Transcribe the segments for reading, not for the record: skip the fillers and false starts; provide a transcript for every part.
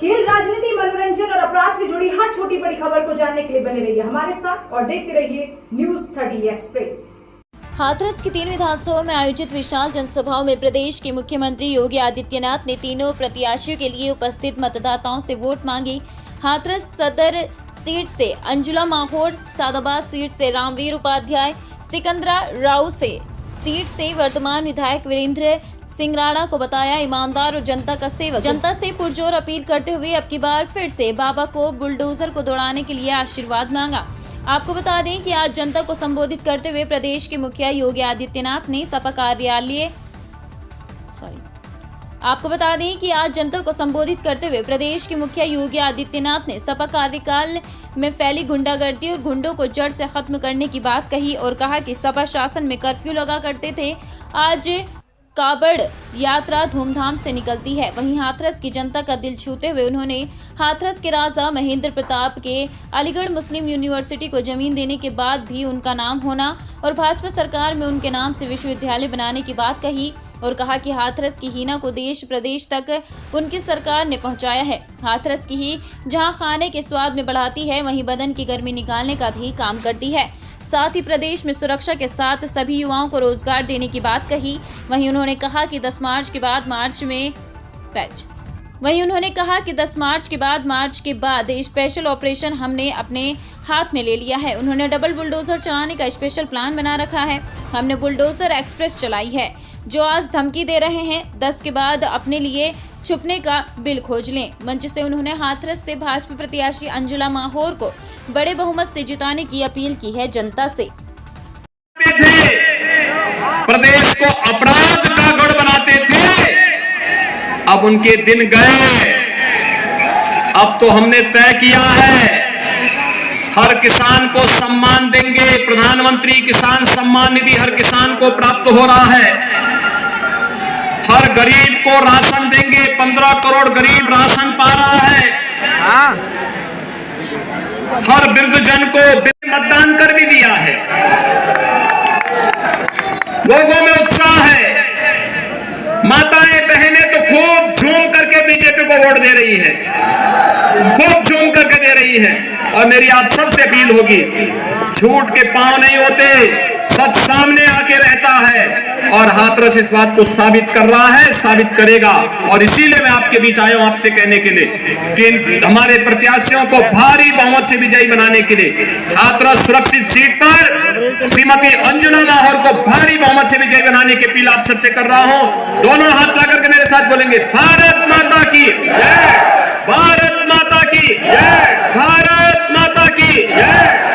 खेल, राजनीति, मनोरंजन और अपराध से जुड़ी हर छोटी बड़ी खबर को जानने के लिए बने रहिए हमारे साथ और देखते रहिए न्यूज 30 एक्सप्रेस। हाथरस की 3 विधानसभाओं में आयोजित विशाल जनसभाओं में प्रदेश के मुख्यमंत्री योगी आदित्यनाथ ने तीनों प्रत्याशियों के लिए उपस्थित मतदाताओं से वोट मांगी। हाथरस सदर सीट से अंजुला माहौर, सादाबाद सीट से रामवीर उपाध्याय, सिकंदरा राव सीट से वर्तमान विधायक वीरेंद्र सिंह राणा को बताया ईमानदार और जनता का सेवक। जनता से पुरजोर अपील करते हुए अब की बार फिर से बाबा को बुलडोजर को दौड़ाने के लिए आशीर्वाद मांगा। आपको बता दें कि आज जनता को संबोधित करते हुए प्रदेश के मुखिया योगी आदित्यनाथ ने सपा कार्यालय आपको बता दें कि आज जनता को संबोधित करते हुए प्रदेश के मुखिया योगी आदित्यनाथ ने सपा कार्यकाल में फैली गुंडागर्दी और गुंडों को जड़ से खत्म करने की बात कही और कहा कि सपा शासन में कर्फ्यू लगा करते थे, आज कावड़ यात्रा धूमधाम से निकलती है। वहीं हाथरस की जनता का दिल छूते हुए उन्होंने हाथरस के राजा महेंद्र प्रताप के अलीगढ़ मुस्लिम यूनिवर्सिटी को जमीन देने के बाद भी उनका नाम होना और भाजपा सरकार में उनके नाम से विश्वविद्यालय बनाने की बात कही और कहा कि हाथरस की हीना को देश प्रदेश तक उनकी सरकार ने पहुंचाया है। हाथरस की ही जहां खाने के स्वाद में बढ़ाती है, वहीं बदन की गर्मी निकालने का भी काम करती है। साथ ही प्रदेश में सुरक्षा के साथ सभी युवाओं को रोजगार देने की बात कही। वहीं उन्होंने कहा कि 10 मार्च के बाद मार्च के बाद स्पेशल ऑपरेशन हमने अपने हाथ में ले लिया है। उन्होंने डबल बुलडोजर चलाने का स्पेशल प्लान बना रखा है। हमने बुलडोजर एक्सप्रेस चलाई है, जो आज धमकी दे रहे हैं 10 के बाद अपने लिए छुपने का बिल खोज लें। मंच से उन्होंने हाथरस से भाजपा प्रत्याशी अंजुला माहौर को बड़े बहुमत से जिताने की अपील की है जनता से। प्रदेश को अपराध का गढ़ बनाते थे, अब उनके दिन गए। अब तो हमने तय किया है हर किसान को सम्मान देंगे। प्रधानमंत्री किसान सम्मान निधि हर किसान को प्राप्त हो रहा है। हर गरीब को राशन देंगे। 15 करोड़ गरीब राशन पा रहा है। हर वृद्धजन को मतदान कर भी दिया है। लोगों में उत्साह है। माताएं बहनें तो खूब झूम करके बीजेपी को वोट दे रही है, खूब झूम करके दे रही है। और मेरी आप सबसे अपील होगी, झूठ के पांव नहीं होते, सच सामने आके रहता है और हाथरस इस बात को साबित कर रहा है, साबित करेगा। और इसीलिए मैं आपके बीच आया हूं आपसे कहने के लिए कि हमारे प्रत्याशियों को भारी बहुमत से विजयी बनाने के लिए हाथरस सुरक्षित सीट पर श्रीमती अंजुला माहौर को भारी बहुमत से विजयी बनाने की अपील आप सबसे कर रहा हूं। दोनों हाथ ला करके मेरे साथ बोलेंगे, भारत माता की जय, भारत माता की जय, भारत माता की जय।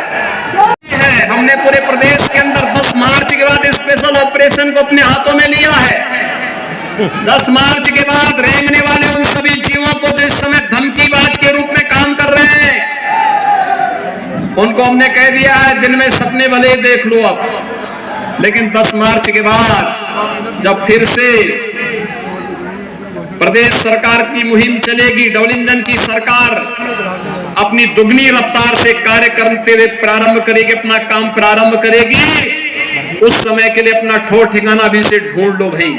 हमने पूरे प्रदेश के अंदर 10 मार्च के बाद स्पेशल ऑपरेशन को अपने हाथों में लिया है। 10 मार्च के बाद रेंगने वाले उन सभी जीवों को जो इस समय धमकीबाज के रूप में काम कर रहे हैं, उनको हमने कह दिया है दिन में सपने भले ही देख लो अब, लेकिन 10 मार्च के बाद जब फिर से प्रदेश सरकार की मुहिम चलेगी, डबल इंजन की सरकार अपनी दुगनी रफ्तार से कार्य करते हुए प्रारंभ करेगी, अपना काम प्रारंभ करेगी, उस समय के लिए अपना ठोर ठिकाना भी से ढूंढ लो भाई।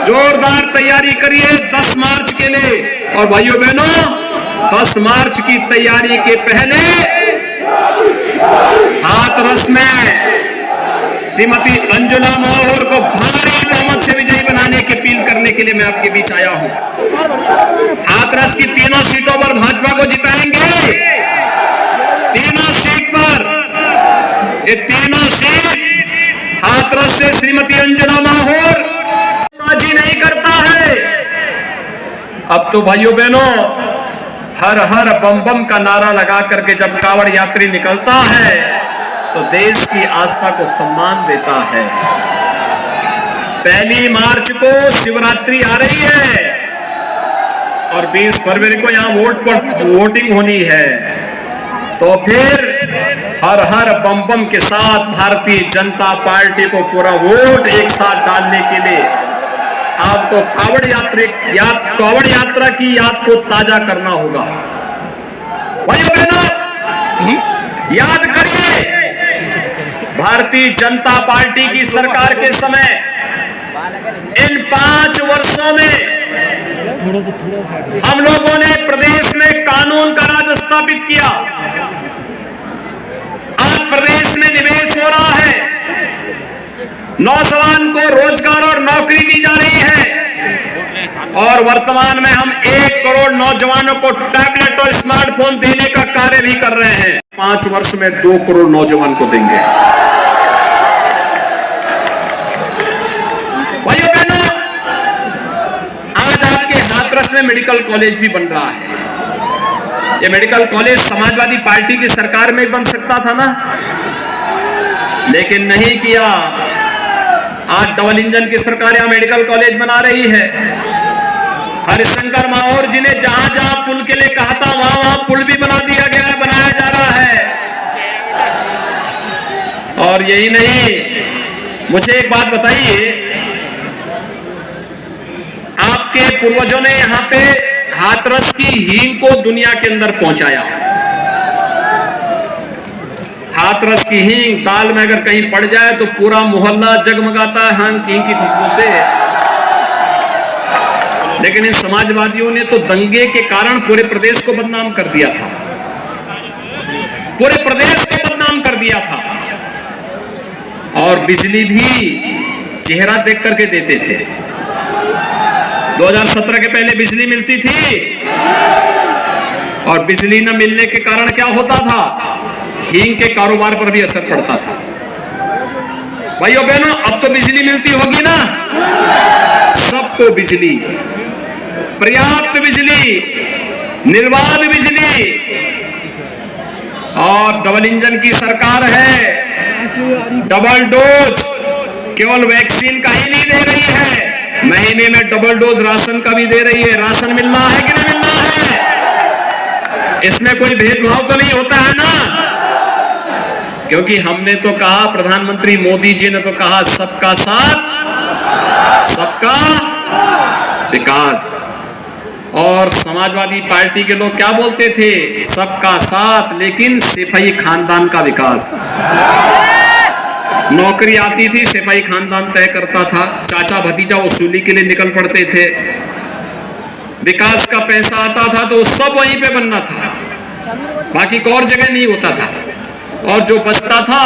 जोरदार तैयारी करिए 10 मार्च के लिए। और भाइयों बहनों, 10 मार्च की तैयारी के पहले हाथरस में श्रीमती अंजुला माहौर को भारी बहुमत से विजयी बनाने की अपील करने के लिए मैं आपके बीच आया हूं। हाथरस की तीनों सीटों पर भाजपा को जिताएंगे। तीनों सीट पर, ये तीनों सीट हाथरस से श्रीमती अंजुला माहौर बाजी नहीं करता है। अब तो भाइयों बहनों, हर हर बम बम का नारा लगा करके जब कावड़ यात्री निकलता है तो देश की आस्था को सम्मान देता है। 1 मार्च को शिवरात्रि आ रही है और 20 फरवरी को यहां वोटिंग होनी है। तो फिर हर हर बम बम के साथ भारतीय जनता पार्टी को पूरा वोट एक साथ डालने के लिए आपको कावड़ यात्रा की याद को ताजा करना होगा। भाइयों बहनों, याद करिए भारतीय जनता पार्टी की सरकार के समय इन 5 वर्षों में हम लोगों ने प्रदेश में कानून का राज स्थापित किया। आज प्रदेश में निवेश हो रहा है, नौजवान को रोजगार और नौकरी दी जा रही है और वर्तमान में हम 1 करोड़ नौजवानों को टैबलेट और स्मार्टफोन देने का कार्य भी कर रहे हैं। 5 वर्ष में 2 करोड़ नौजवान को देंगे। भाइयों बहनों, आज आपके हाथरस में मेडिकल कॉलेज भी बन रहा है। ये मेडिकल कॉलेज समाजवादी पार्टी की सरकार में बन सकता था ना, लेकिन नहीं किया। आज डबल इंजन की सरकार यहां मेडिकल कॉलेज बना रही है। हरिशंकर माहौर जी ने जहां जहां पुल के लिए कहा था वहां वहां पुल भी बना दिया गया है, बनाया जा रहा है। और यही नहीं, मुझे एक बात बताइए, आपके पूर्वजों ने यहां पे हाथरस की हींग को दुनिया के अंदर पहुंचाया। हाथरस की हींग दाल में अगर कहीं पड़ जाए तो पूरा मोहल्ला जगमगाता है हींग की खुशबू से। लेकिन इन समाजवादियों ने तो दंगे के कारण पूरे प्रदेश को बदनाम कर दिया था, पूरे प्रदेश को बदनाम कर दिया था। और बिजली भी चेहरा देख करके देते थे। 2017 के पहले बिजली मिलती थी और बिजली न मिलने के कारण क्या होता था, हींग के कारोबार पर भी असर पड़ता था। भाइयों बहनों, अब तो बिजली मिलती होगी ना, सबको बिजली, पर्याप्त बिजली, निर्बाध बिजली। और डबल इंजन की सरकार है, डबल डोज केवल वैक्सीन का ही नहीं दे रही है, महीने में डबल डोज राशन का भी दे रही है। राशन मिलना है कि नहीं मिलना है, इसमें कोई भेदभाव तो नहीं होता है ना। क्योंकि हमने तो कहा, प्रधानमंत्री मोदी जी ने तो कहा, सबका साथ सबका विकास। और समाजवादी पार्टी के लोग क्या बोलते थे, सबका साथ लेकिन सिपाही खानदान का विकास। नौकरी आती थी, सिपाही खानदान तय करता था, चाचा भतीजा वसूली के लिए निकल पड़ते थे। विकास का पैसा आता था तो सब वहीं पे बनना था, बाकी कोई और जगह नहीं होता था। और जो बचता था,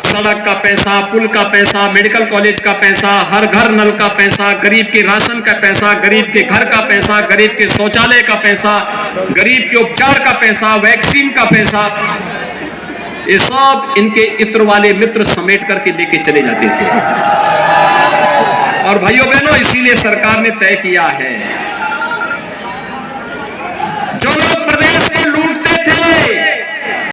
सड़क का पैसा, पुल का पैसा, मेडिकल कॉलेज का पैसा, हर घर नल का पैसा, गरीब के राशन का पैसा, गरीब के घर का पैसा, गरीब के शौचालय का पैसा, गरीब के उपचार का पैसा, वैक्सीन का पैसा, ये सब इनके इत्र वाले मित्र समेट करके लेके चले जाते थे। और भाइयों बहनों, इसीलिए सरकार ने तय किया है